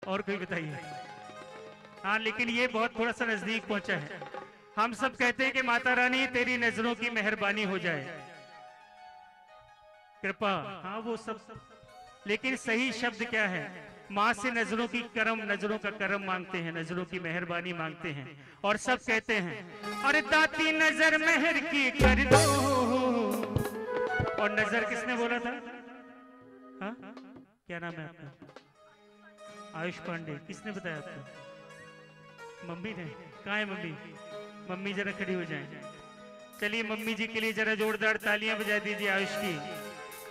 और कोई बताइए। हाँ, लेकिन ये बहुत थोड़ा सा नजदीक पहुंचा है। हम सब कहते हैं कि माता रानी तेरी नजरों की मेहरबानी हो जाए, कृपा। हाँ वो सब, लेकिन सही शब्द क्या है? माँ से नजरों की करम, नजरों का करम मांगते हैं, नजरों की मेहरबानी मांगते हैं। और सब कहते हैं अरे दाती नजर मेहर की कर दो। और नजर किसने बोला था? हाँ, क्या नाम है आपका? आयुष पांडे। किसने बताया आपको? मम्मी ने। कहाँ है मम्मी? मम्मी जरा खड़ी हो जाएं। चलिए मम्मी जी के लिए जरा जोरदार तालियां बजा दीजिए आयुष की,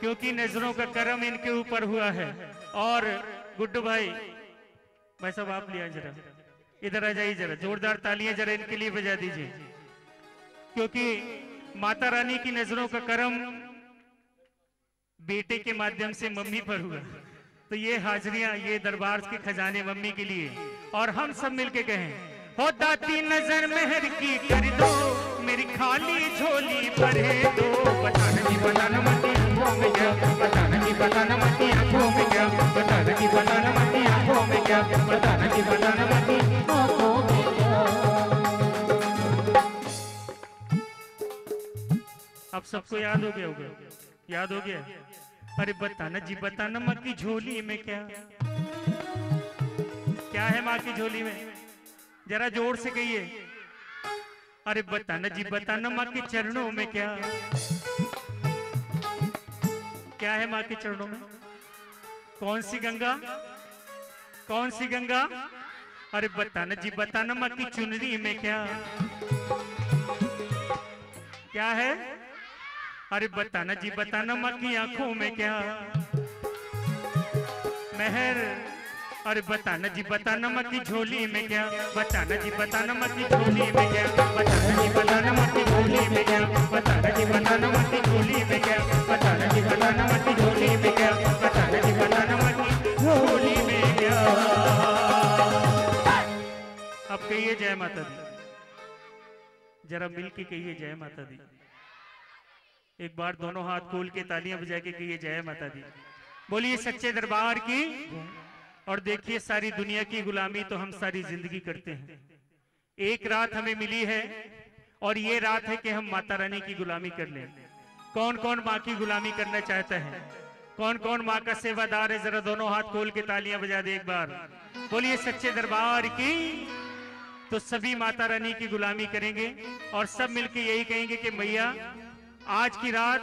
क्योंकि नजरों का करम इनके ऊपर हुआ है। और गुड्डू भाई, भाई साहब आप लिया जरा, इधर आ जाइए जरा, जोरदार तालियां जरा इनके लिए बजा दीजिए, क्योंकि माता रानी की नजरों का करम बेटे के माध्यम से मम्मी पर हुआ। तो ये हाजरियां, ये दरबार के खजाने मम्मी के लिए। और हम सब मिलके कहें, हो दाती नजर मेहर की कर दो, मेरी खाली झोली भरे दो। बताना की बताना मती आंखों में क्या, बताना की बताना मती आंखों में क्या, बताना की बताना मती आंखों में क्या, बताना की बताना मती आंखों में क्या। अब सबको याद हो गया होगा? याद हो गया? अरे बताना जी बताना माँ की झोली में क्या, क्या है माँ की झोली में? जरा जोर से कहिए। अरे बताना जी बताना माँ के चरणों में क्या, क्या है माँ के चरणों में? कौन सी गंगा? कौन सी गंगा? अरे बताना जी बताना माँ की चुनरी में क्या, क्या है? अरे बताना जी बताना माँ की आंखों में क्या मेहर। अरे बताना जी बताना माँ की झोली में क्या, बताना जी बताना माँ की झोली में क्या, बताना जी बताना माँ की झोली में क्या, बताना जी बताना माँ की झोली में क्या, बताना जी बताना माँ की झोली में क्या, बताना जी बताना माँ की झोली में क्या। अब कहिए जय माता दी, जरा मिल के कहिए जय माता दी। एक बार दोनों हाथ खोल के तालियां बजा के कहिए जय माता दी। बोलिए सच्चे दरबार की। और देखिए, सारी दुनिया की गुलामी तो हम सारी जिंदगी करते हैं। एक रात हमें मिली है और ये रात है कि हम माता रानी की गुलामी कर लें। कौन कौन माँ की गुलामी करना चाहता है? कौन कौन माँ का सेवादार है? जरा दोनों हाथ खोल के तालियां बजा दे एक बार। बोलिए सच्चे दरबार की। तो सभी माता रानी की गुलामी करेंगे और सब मिलके यही कहेंगे कि मैया आज की रात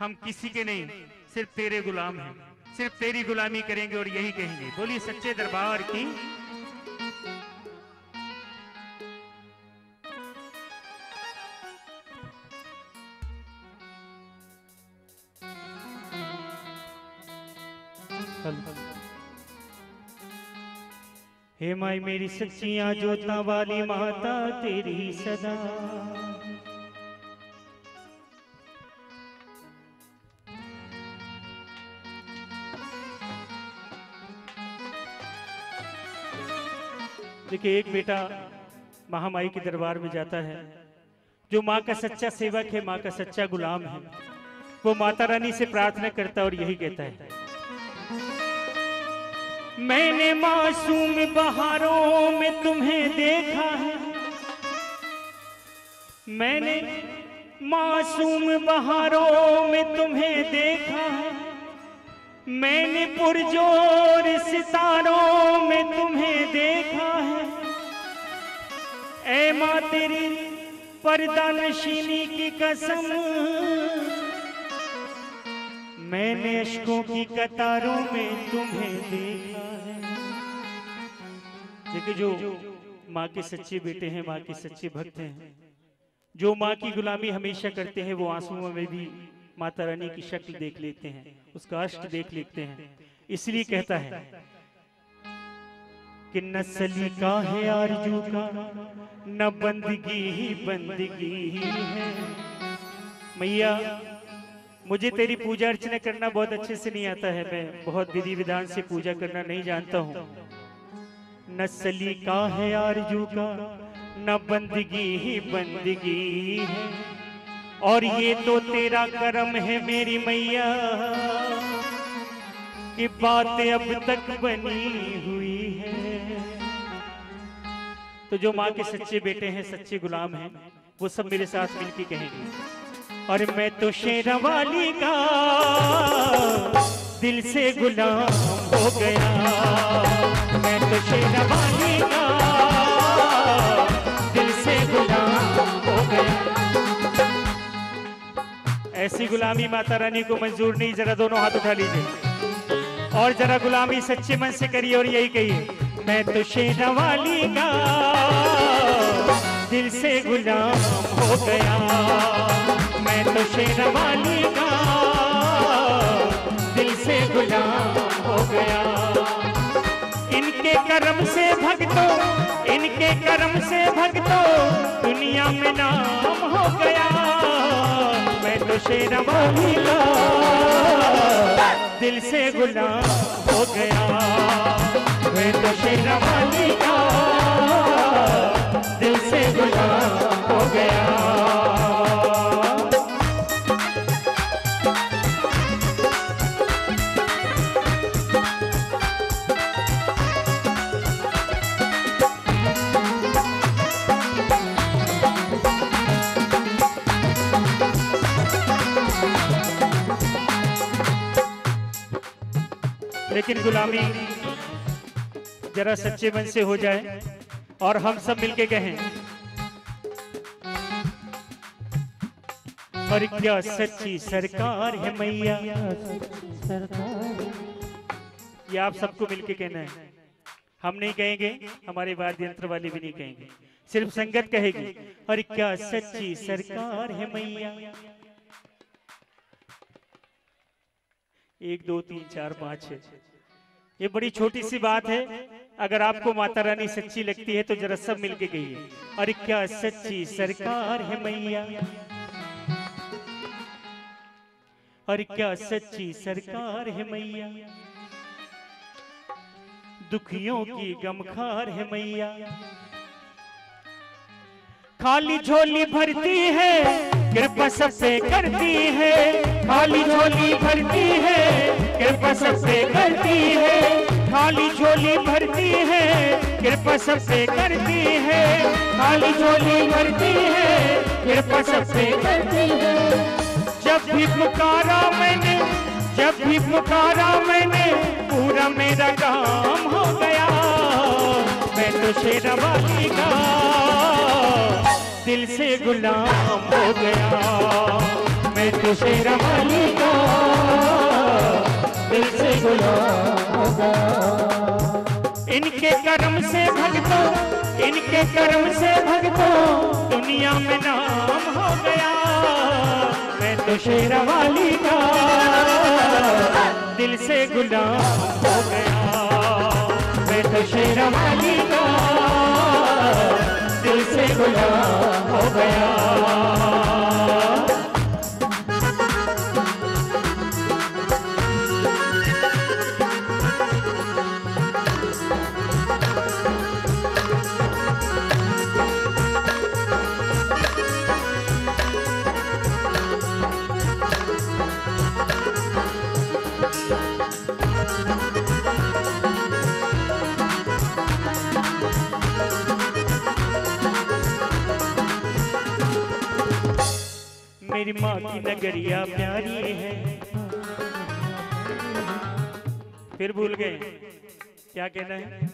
हम किसी के नहीं, सिर्फ तेरे गुलाम हैं, सिर्फ तेरी गुलामी करेंगे और यही कहेंगे। बोलिए सच्चे दरबार की। हे माई मेरी सच्चियां जोता वाली माता तेरी सदा। देखिए, एक बेटा महामाई के दरबार में जाता है, जो माँ का सच्चा सेवक है, माँ का सच्चा गुलाम है, वो माता रानी से प्रार्थना करता है और यही कहता है, मैंने मासूम बहारों में तुम्हें देखा है, मैंने मासूम बहारों में तुम्हें देखा है, मैंने पुरजोर सितारों में तुम्हें देखा है। ऐ माँ तेरी पर्दा नशीनी की कसम, मैंने अश्कों की कतारों में तुम्हें देखा है। देखिए, जो माँ के सच्चे बेटे हैं, माँ के सच्चे भक्त हैं, जो माँ की गुलामी हमेशा करते हैं, वो आंसुओं में भी माता रानी की शक्ल देख लेते हैं, उसका अष्ट देख लेते हैं। इसलिए कहता है कि न सलीका है आरजू का, न बंदगी ही बंदगी ही है। मैया, मुझे तेरी पूजा अर्चना करना बहुत अच्छे से नहीं आता है, मैं बहुत विधि विधान से पूजा करना नहीं जानता हूँ। न सलीका है आरजू का, न बंदगी ही बंदगी है, और ये तो तेरा करम है मेरी मैया कि बात अब तक बनी हुई तो जो माँ के सच्चे बेटे हैं, सच्चे गुलाम हैं, वो सब मेरे साथ मिलके कहेंगे। और मैं तो शेरवाली का दिल से गुलाम हो गया, मैं तो शेरवाली का दिल से गुलाम हो गया। ऐसी गुलामी माता रानी को मंजूर नहीं, जरा दोनों हाथ उठा लीजिए और जरा गुलामी सच्चे मन से करिए और यही कहिए, मैं तो शेरवाली का दिल से गुलाम हो गया, मैं तो शेरवाली का दिल से गुलाम हो गया। इनके कर्म से भक्तों, इनके कर्म से भक्तों दुनिया में नाम हो गया, मैं तो शेरवाली का दिल से गुलाम हो गया, मैं तो शेरवाली का दिल से गुलाम हो गया। लेकिन गुलामी जरा सच्चे मन से हो जाए और हम सब मिलके कहें, और क्या सच्ची सरकार है मैया, ये आप सबको मिलके कहना है, हम नहीं कहेंगे, हमारे वाद्य यंत्र वाले भी नहीं कहेंगे, सिर्फ संगत कहेगी, और क्या सच्ची सरकार है मैया। 1 2 3 4 5 6, ये बड़ी छोटी सी बात है, अगर आपको माता रानी सच्ची लगती है तो जरा सब मिलके कहिए, अरे क्या सच्ची सरकार है मैया, अरे क्या सच्ची सरकार है मैया, दुखियों की गमखार है मैया, खाली झोली भरती है कृपा सबसे करती है, खाली झोली भरती है कृपा सबसे करती है, खाली झोली भरती है कृपा सबसे करती है, खाली झोली भरती है कृपा सबसे करती है। जब भी पुकारा मैंने, जब भी पुकारा मैंने पूरा मेरा काम हो गया, मैं तो शेरवाली का दिल से गुलाम हो गया, मैं तो शेरवाली का दिल से गुलाम हो गया। इनके कर्म से भक्तों, इनके कर्म से भक्तों दुनिया में नाम हो गया, मैं तो शेरवाली का दिल से गुलाम हो गया, मैं तो शेरवाली का दिल से गुलाम हो गया। मेरी माँ की नगरिया प्यारी है, फिर भूल गए क्या कहना है,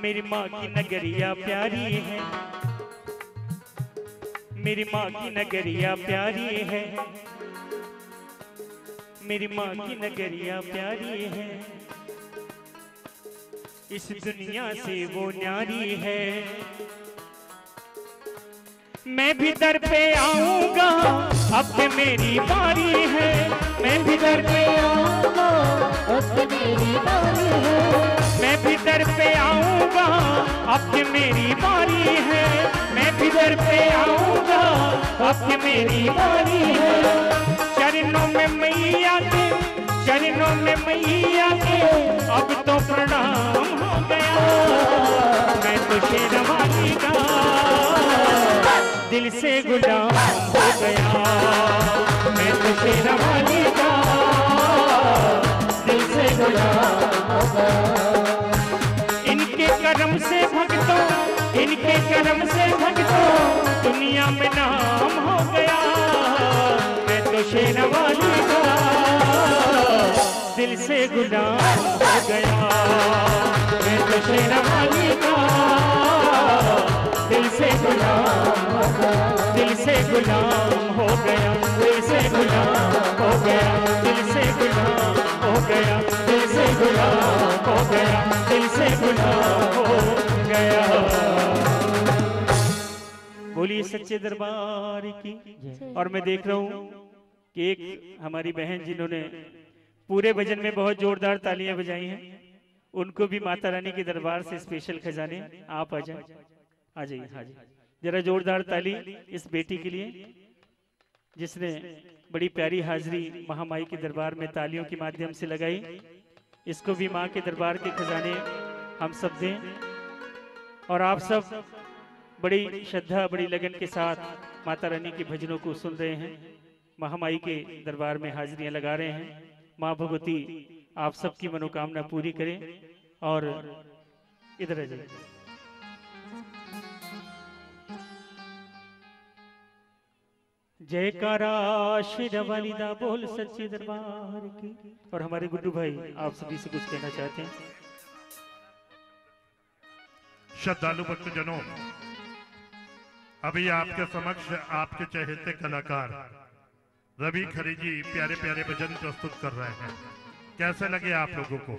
मेरी माँ की नगरिया प्यारी है, मेरी माँ की नगरिया प्यारी है, मेरी माँ की नगरिया प्यारी है, इस दुनिया से वो न्यारी है। मैं भी दर पे आऊंगा अब मेरी बारी है, मैं भी दर पे आऊंगा अब मेरी बारी है, मैं भी दर पे आऊंगा अब मेरी बारी है, मैं भी दर पे आऊंगा अब मेरी बारी है। चरणों में मैया के, चरणों में मैया के अब तो प्रणाम हो गया, मैं तो शेरवाली का दिल से गुलाम हो गया, मैं तो शेरवाली का दिल से गुलाम हो गया। इनके कर्म से भक्तों, इनके कर्म से भक्तों दुनिया में नाम हो गया। मैं तो शेरवाली का दिल से गुलाम हो गया। मैं तो शेरवाली का दिल से गुलाम हो गया। दिल से गुलाम हो गया। दिल से गुलाम हो गया। दिल से गुलाम हो गया। दिल से गुलाम हो गया। दिल से गुलाम हो गया। बोलिए सच्चे दरबार की। और मैं देख रहा हूँ कि एक हमारी बहन जिन्होंने पूरे भजन में बहुत जोरदार तालियां बजाई हैं, उनको भी माता रानी के दरबार से स्पेशल खजाने। आप आ जाए, आ जाइए। हाँ जी, जरा जोरदार ताली इस बेटी के लिए जिसने बड़ी प्यारी हाजिरी महामाई के दरबार में तालियों के माध्यम से लगाई। इसको भी माँ के दरबार के खजाने हम सब दें। और आप सब बड़ी श्रद्धा बड़ी लगन के साथ माता रानी के भजनों को सुन रहे हैं, महामाई के दरबार में हाजिरियां लगा रहे हैं। माँ भगवती आप सबकी मनोकामना पूरी करें। और इधर आ जाइए। जयकारा शेरवाली दा बोल सच्चे दरबार की। और हमारे गुड्डू भाई आप सभी से कुछ कहना चाहते हैं। श्रद्धालु भक्तजनों, अभी आपके समक्ष आपके चहेते कलाकार रवि खरी जी प्यारे प्यारे भजन प्रस्तुत कर रहे हैं। कैसे लगे आप लोगों को?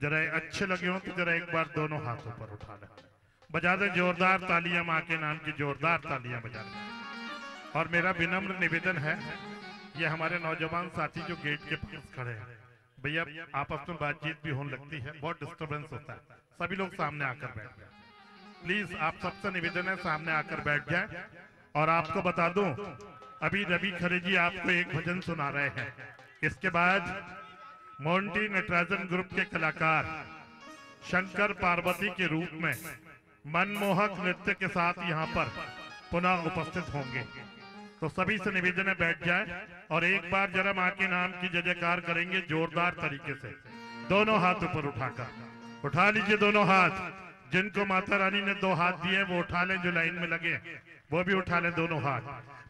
जरा अच्छे लगे हो तो जरा एक बार दोनों हाथों पर उठा लें, बजा दें जोरदार तालियां, माँ के नाम की जोरदार तालियां बजा दें। और मेरा विनम्र निवेदन है, ये हमारे नौजवान साथी जो गेट के पास खड़े हैं, भैया आपस में बातचीत भी होने लगती है, बहुत डिस्टर्बेंस होता है, सभी लोग सामने आकर बैठ जाए। प्लीज आप सबसे निवेदन है सामने आकर बैठ जाए। और आपको बता दूं, अभी रवि खरे जी आपको एक भजन सुना रहे हैं। इसके बाद मोंटी नटराजन ग्रुप के कलाकार शंकर पार्वती के रूप में मनमोहक नृत्य के साथ यहाँ पर पुनः उपस्थित होंगे। तो सभी से निवेदन है बैठ जाए और एक बार जरा माँ के नाम की जय जयकार करेंगे जोरदार तरीके से। दोनों हाथ ऊपर उठाकर उठा लीजिए, दोनों हाथ। जिनको माता रानी ने दो हाथ दिए वो उठा लें, जो लाइन में लगे वो भी उठा लें दोनों हाथ।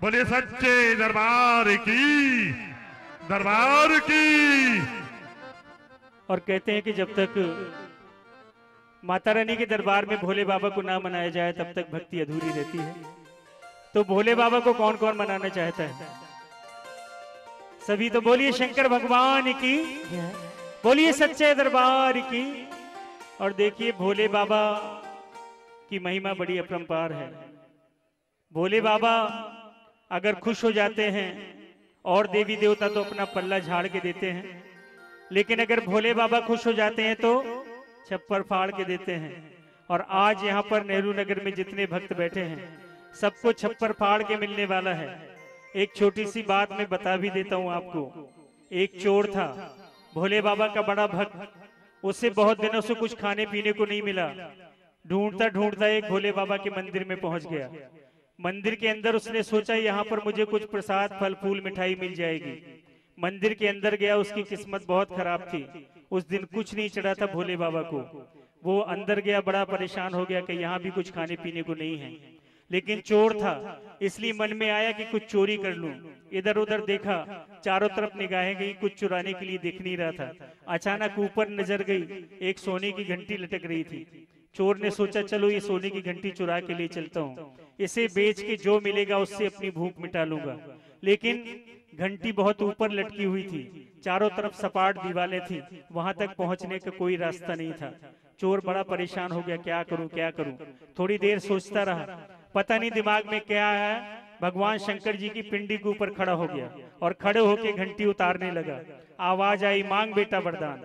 बोलिए सच्चे दरबार की, दरबार की। और कहते हैं कि जब तक माता रानी के दरबार में भोले बाबा को ना मनाया जाए तब तक भक्ति अधूरी रहती है। तो भोले बाबा को कौन कौन मनाना चाहता है? सभी। तो बोलिए शंकर भगवान की, बोलिए सच्चे दरबार की। और देखिए भोले बाबा की महिमा बड़ी अपरंपार है। भोले बाबा अगर खुश हो जाते हैं और देवी देवता तो अपना पल्ला झाड़ के देते हैं, लेकिन अगर भोले बाबा खुश हो जाते हैं तो छप्पर फाड़ के देते हैं। और आज यहाँ पर नेहरू नगर में जितने भक्त बैठे हैं सबको छप्पर फाड़ के मिलने वाला है। एक छोटी सी बात मैं बता भी देता हूँ आपको। एक चोर था, भोले बाबा का बड़ा भक्त, उसे बहुत दिनों से कुछ खाने पीने को नहीं मिला। ढूंढता ढूंढता एक भोले बाबा के मंदिर में पहुंच गया। मंदिर के अंदर उसने सोचा यहाँ पर मुझे कुछ प्रसाद फल फूल मिठाई मिल जाएगी। मंदिर के अंदर गया, उसकी किस्मत बहुत खराब थी, उस दिन कुछ नहीं चढ़ा था भोले बाबा को। वो अंदर गया, बड़ा परेशान हो गया कि यहाँ भी कुछ खाने पीने को नहीं है। लेकिन चोर था, इसलिए मन में आया कि कुछ चोरी कर लूं। इधर उधर देखा, चारों तरफ निगाहें गई, कुछ चुराने के लिए दिख नहीं रहा था। अचानक ऊपर नजर गई, एक सोने की घंटी लटक रही थी। चोर ने सोचा चलो ये सोने की घंटी चुरा के ले चलता हूँ, इसे बेच के जो मिलेगा उससे अपनी भूख मिटा लूंगा। लेकिन घंटी बहुत ऊपर लटकी हुई थी, चारों तरफ सपाट दीवारें थी, वहां तक पहुंचने का कोई रास्ता नहीं था। चोर बड़ा परेशान हो गया, क्या करूं क्या करूं। थोड़ी देर सोचता रहा, पता नहीं दिमाग में क्या आया, भगवान शंकर जी की पिंडी के ऊपर खड़ा हो गया और खड़े होके घंटी उतारने लगा। आवाज आई, मांग बेटा वरदान।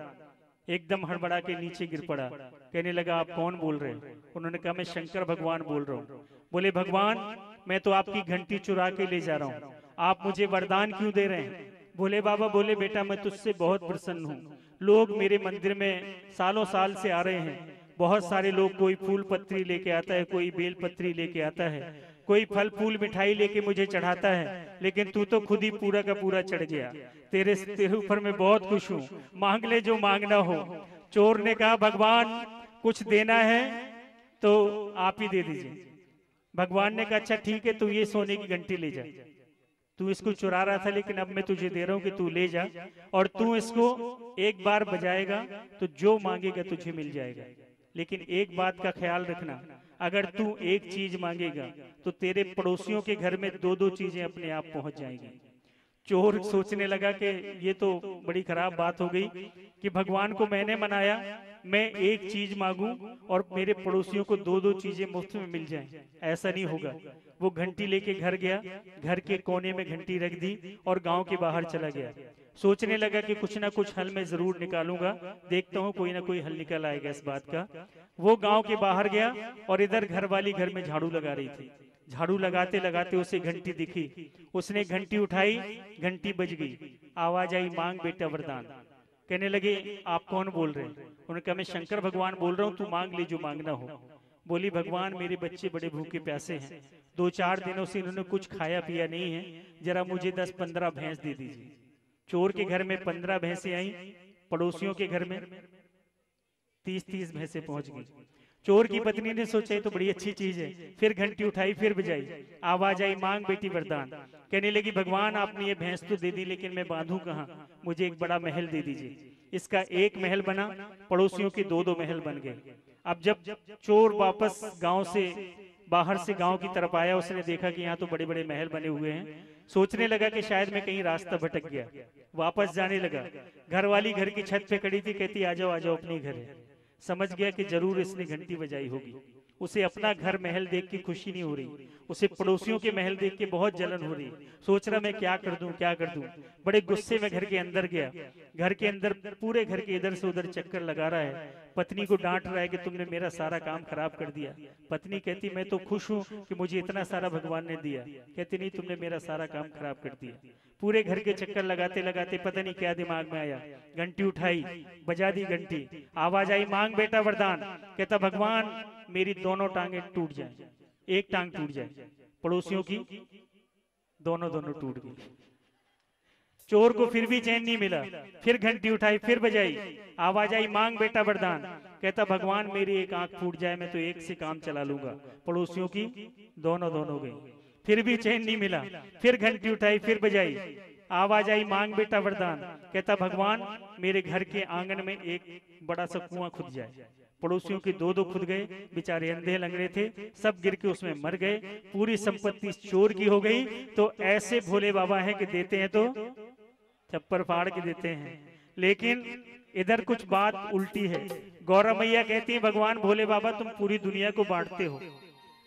एकदम हड़बड़ा के नीचे गिर पड़ा, कहने लगा आप कौन बोल रहे हैं? उन्होंने कहा मैं शंकर भगवान बोल रहा हूँ। बोले भगवान मैं तो आपकी घंटी चुरा के ले जा रहा हूँ, आप मुझे वरदान क्यों दे रहे हैं? भोले बाबा बोले बेटा मैं तुझसे बहुत प्रसन्न हूँ, लोग मेरे मंदिर में सालों साल से आ रहे हैं, बहुत सारे लोग, कोई फूल पत्री लेके आता है, कोई बेल पत्री लेके आता है, कोई फल फूल मिठाई लेके मुझे चढ़ाता है, लेकिन तू तो खुद ही पूरा का पूरा चढ़ गया। तेरे ऊपर मैं बहुत खुश हूँ, मांग ले जो मांगना हो। चोर ने कहा भगवान कुछ देना है तो आप ही दे दीजिए। भगवान ने कहा अच्छा ठीक है, तू ये सोने की घंटी ले जा, तू इसको चुरा रहा था लेकिन अब मैं तुझे दे रहा हूं कि तू ले जा, और तू इसको एक बार बजाएगा तो जो मांगेगा तुझे मिल जाएगा। लेकिन एक बात का ख्याल रखना, अगर तू एक चीज मांगेगा तो तेरे पड़ोसियों के घर में दो दो चीजें अपने आप पहुंच जाएंगी। चोर सोचने लगा कि ये तो बड़ी खराब बात हो गई कि भगवान को मैंने मनाया, मैं एक चीज मांगू और मेरे पड़ोसियों को दो दो चीजें मुफ्त में मिल जाएं। ऐसा नहीं होगा। वो घंटी लेके घर गया, घर के कोने में घंटी रख दी और गांव के बाहर चला गया। सोचने लगा कि कुछ ना कुछ हल मैं जरूर निकालूंगा, देखता हूँ कोई ना कोई हल निकल आएगा इस बात का। वो गांव के बाहर गया और इधर घर वाली घर में झाड़ू लगा रही थी। झाड़ू लगाते लगाते उसे घंटी दिखी, उसने घंटी उठाई, घंटी बज गई। आवाज आई, मांग बेटा वरदान। कहने लगे आप कौन बोल रहे हैं? उन्होंने कहा मैं शंकर भगवान बोल रहा हूँ, तू मांग ले जो मांगना हो। बोली भगवान मेरे बच्चे बड़े भूखे प्यासे हैं, 2-4 दिनों से इन्होंने कुछ खाया पिया नहीं है, जरा मुझे 10-15 भैंस दे दीजिए। चोर के घर में 15 भैंसें आई, पड़ोसियों के घर में 30-30 भैंसें पहुंच गई। चोर की पत्नी ने सोचा तो बड़ी अच्छी चीज है, फिर घंटी उठाई, फिर बजाई, आवाज आई मांग बेटी वरदान। कहने लगी भगवान आपने ये भैंस तो दे दी लेकिन मैं बांधू कहाँ, मुझे एक बड़ा महल दे दीजिए। इसका एक महल बना, पड़ोसियों के 2-2 महल बन गए। अब जब चोर वापस गांव से बाहर से गांव की तरफ आया, उसने देखा कि यहाँ तो बड़े बड़े महल बने हुए हैं। सोचने लगा कि शायद मैं कहीं रास्ता भटक गया, वापस जाने लगा। घरवाली घर की छत पे खड़ी थी, कहती आ जाओ अपने घर है। समझ गया कि जरूर इसने घंटी बजाई होगी। उसे अपना घर महल देख के खुशी नहीं हो रही, उसे पड़ोसियों के महल देख के बहुत जलन हो रही। सोच रहा मैं क्या कर दूं, क्या कर दूं। बड़े गुस्से में घर के अंदर गया। घर के अंदर पूरे घर के इधर से उधर चक्कर लगा रहा है। पत्नी को डांट रहा है कि तुमने मेरा सारा काम खराब कर दिया। पत्नी कहती मैं तो खुश हूँ कि मुझे इतना सारा भगवान ने दिया। कहती नहीं, तुमने मेरा सारा काम खराब कर दिया। पूरे घर के चक्कर लगाते लगाते पता नहीं क्या दिमाग में आया, घंटी उठाई, बजा दी घंटी, आवाज आई मांग बेटा वरदान। कहता भगवान मेरी दोनों टांगे टूट जाएं, एक टांग टूट जाए। पड़ोसियों की दोनों टूट गई। चोर को फिर भी चैन नहीं मिला, फिर घंटी उठाई, फिर बजाई, आवाज आई मांग बेटा वरदान। कहता भगवान मेरी एक आंख फूट जाए, मैं तो एक से काम चला लूंगा। पड़ोसियों की दोनों गई, फिर भी चैन नहीं मिला, फिर घंटी उठाई, फिर बजाई, आवाज आई मांग बेटा वरदान। कहता भगवान मेरे घर के आंगन में एक बड़ा सा कुआं खुद जाए। पड़ोसियों के 2-2 खुद गए, बेचारे अंधे लंगड़े थे, सब गिर के उसमें मर गए। पूरी संपत्ति चोर की हो गई। तो ऐसे भोले बाबा हैं कि देते हैं तो छप्पर फाड़ के देते हैं। लेकिन इधर कुछ बात उल्टी है। गौरा मैया कहती है भगवान भोले बाबा तुम पूरी दुनिया को बांटते हो,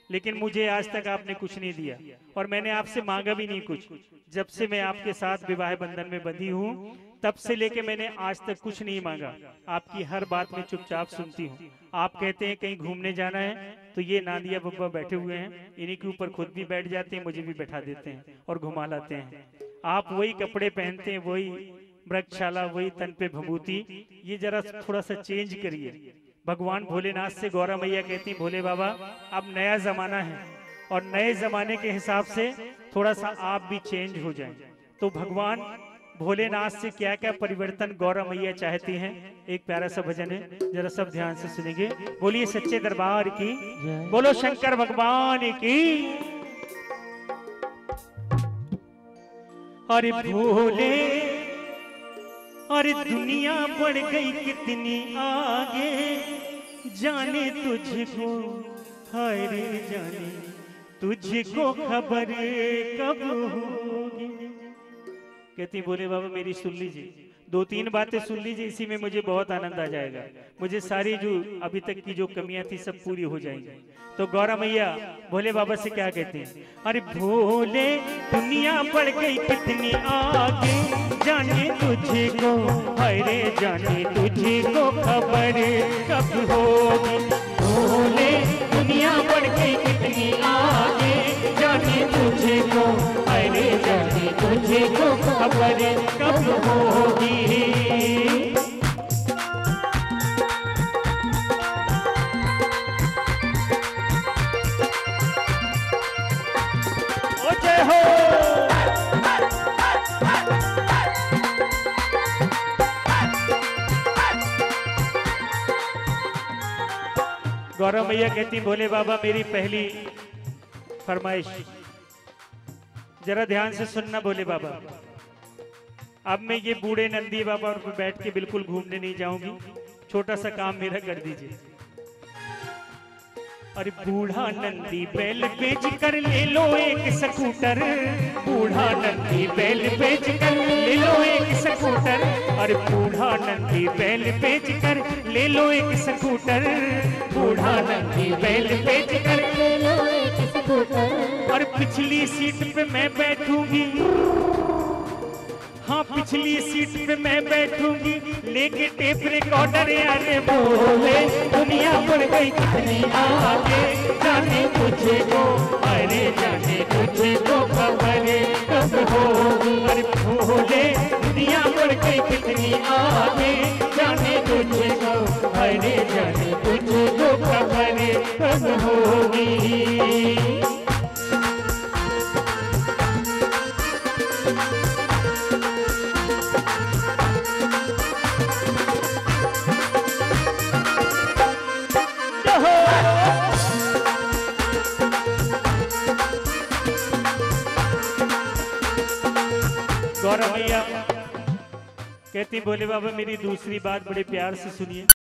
लेकिन मुझे आज तक आपने कुछ नहीं दिया और मैंने आपसे मांगा भी नहीं कुछ। जब से मैं आपके साथ विवाह बंधन में बंधी हूँ तब से लेके मैंने आज तक कुछ नहीं मांगा। आपकी हर बात में चुपचाप सुनती हूँ। आप कहते हैं कहीं घूमने जाना है तो ये नादिया बब्बा बैठे हुए हैं, इन्हीं के ऊपर खुद भी बैठ जाते हैं, मुझे भी बैठा देते हैं और घुमा लाते हैं। आप वही कपड़े पहनते हैं, वही मृगशाला, वही तन पे भभूति, ये जरा थोड़ा सा चेंज करिए। भगवान भोलेनाथ से गौरा मैया कहती भोले बाबा अब नया जमाना है और नए जमाने के हिसाब से थोड़ा सा आप भी चेंज हो जाएं। तो भगवान भोलेनाथ से क्या क्या परिवर्तन गौरा मैया चाहती हैं, एक प्यारा सा भजन है, जरा सब ध्यान से सुनेंगे। बोलिए सच्चे दरबार की, बोलो शंकर भगवान की। अरे भोले अरे दुनिया बढ़ गई कितनी आगे, जाने तुझको हाय रे जाने तुझको खबर कब होगी। कहती बोले बाबा मेरी सुन लीजिए, 2-3 बातें सुन लीजिए, इसी में मुझे बहुत आनंद आ जाएगा। मुझे सारी जो अभी तक की जो कमियां थी सब पूरी हो जाएंगी। तो गौरा मैया भोले बाबा से क्या कहते हैं, अरे भोले दुनिया बढ़ गई कितनी आगे, जाने तुझको हाय रे जाने तुझको खबर कब होगी। भोले दुनिया बढ़ गई कितनी आगे, जाने तुझको हाय रे जाने तुझको खबर कब होगी। गौरव मैया कहती भोले बाबा मेरी पहली फरमाइश, जरा ध्यान से सुनना भोले बाबा। अब मैं ये बूढ़े नंदी बाबा और बैठ के बिल्कुल घूमने नहीं जाऊंगी, छोटा सा काम मेरा कर दीजिए। अरे बूढ़ा नंदी बैल बेच कर ले लो एक स्कूटर, बूढ़ा नंदी बैल बेच कर ले लो एक स्कूटर। अरे बूढ़ा नंदी बैल बेच कर ले लो एक स्कूटर, बूढ़ा नंदी बैल बेच कर ले लो एक स्कूटर। और पिछली सीट पे मैं बैठूंगी, हाँ पिछली सीट पे मैं बैठूंगी, लेके टेप रिकॉर्डर। अरे बोले दुनिया पर गई कितनी आगे, जाने तुझे को, अरे जाने तुझे को खबर कब होगी। अरे बोले दुनिया पर गई कितनी आगे, जाने तुझे को, अरे जाने तुझे को खबर कब होगी। गौरव भैया कहती भोले बाबा मेरी दूसरी बात बड़े प्यार से सुनिए।